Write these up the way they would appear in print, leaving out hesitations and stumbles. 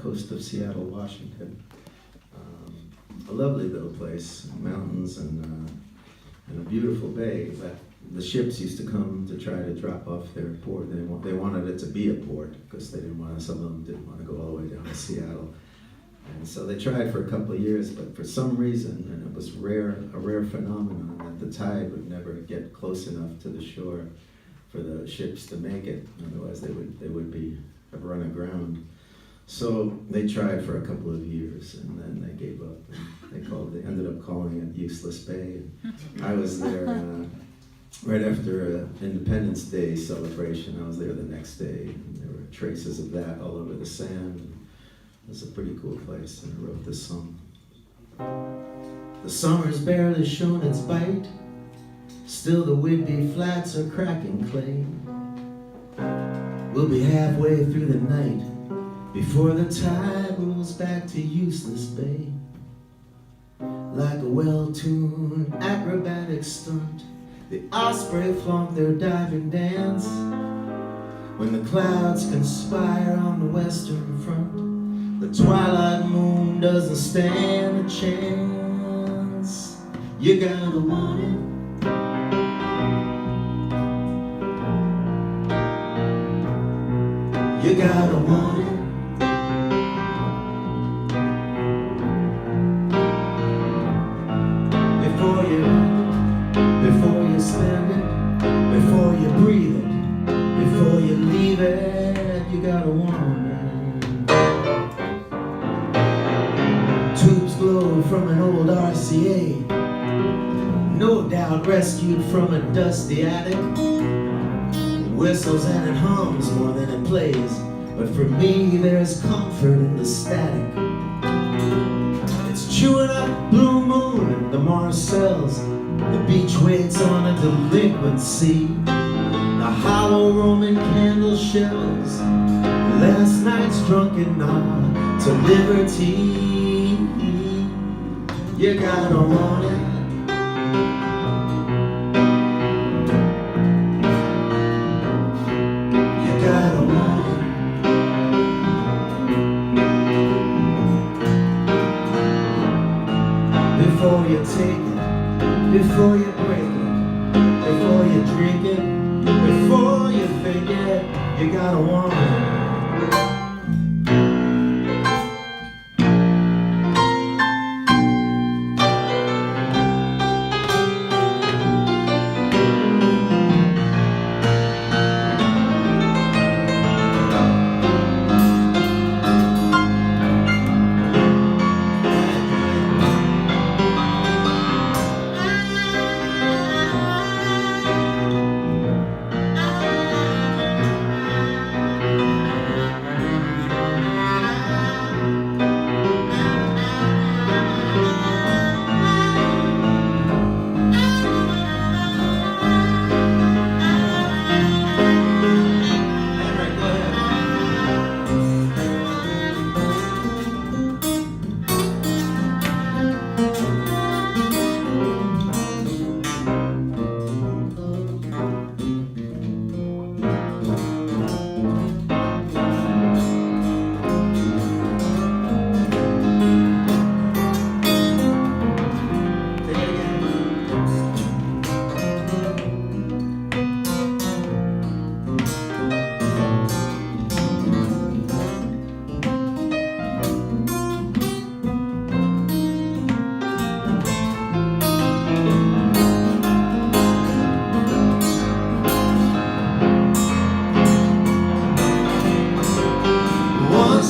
coast of Seattle, Washington. A lovely little place, mountains and a beautiful bay. But the ships used to come to try to drop off their port. They wanted it to be a port because they didn't want to, some of them didn't want to go all the way down to Seattle. And so they tried for a couple of years, but for some reason, and it was a rare phenomenon, that the tide would never get close enough to the shore for the ships to make it. Otherwise, they would have run aground. So they tried for a couple of years, and then they gave up. And they ended up calling it Useless Bay. And I was there right after Independence Day celebration. I was there the next day, and there were traces of that all over the sand. It was a pretty cool place, and I wrote this song. The summer's barely shown its bite, still the Whidbey Flats are cracking clay. We'll be halfway through the night before the tide rolls back to Useless Bay. Like a well-tuned acrobatic stunt, the Osprey flaunt their diving dance. When the clouds conspire on the western front, the twilight moon doesn't stand a chance. You gotta want it. You gotta want it. Before you spend it, before you breathe it, before you leave it, you gotta want it. Tubes glow from an old RCA, no doubt rescued from a dusty attic. It whistles and it hums more than it plays, but for me there's comfort in the static. It's chewing up Blue Moon, the Marcells, the beach waits on a delinquent sea, the hollow Roman candle shells, last night's drunken nod to liberty. You gotta want it. You gotta want it. Before you take it, before you break it, before you drink it, before you think it, you gotta want it.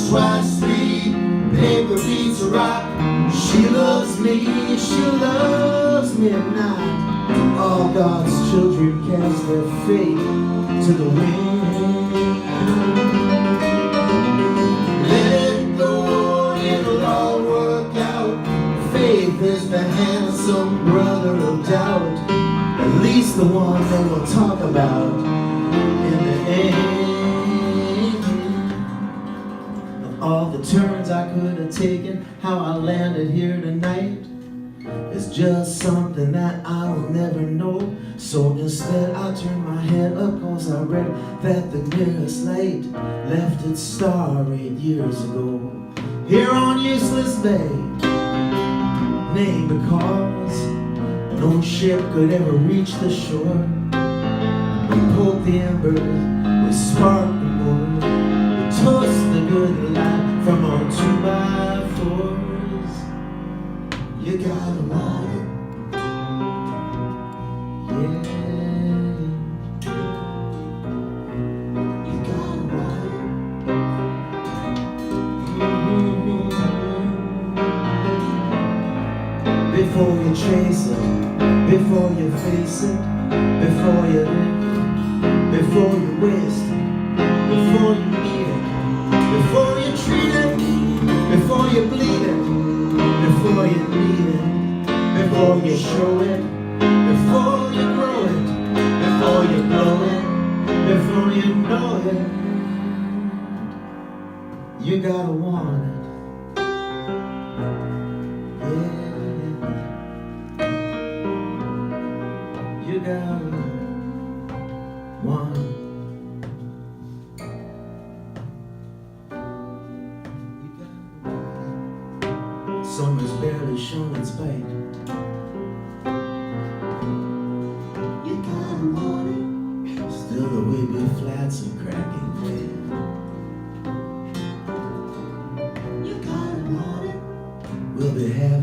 Twice, three, paper beats a rock. She loves me at night. All God's children cast their fate to the wind. Let it go, it'll all work out. Faith is the handsome brother of doubt, at least the one they will talk about in the end. All the turns I could have taken, how I landed here tonight, is just something that I will never know. So instead I turned my head up, cause I read that the nearest light left its star 8 years ago. here on useless bay, named because no ship could ever reach the shore. We poke the embers, we spark the wood, we toast the good life from our 2x4s. You gotta want it, yeah. You gotta want it. Before you chase it, before you face it, before you live, before you waste it, before you eat it, before you treat it, before you bleed it, before you need it, before you show it, before you grow it, before you blow it, before you know it, you gotta want it. You gotta want it. Summer's barely shown its bite. You gotta want it. Still the weepy flats and cracking clear. You gotta want it. We'll be happy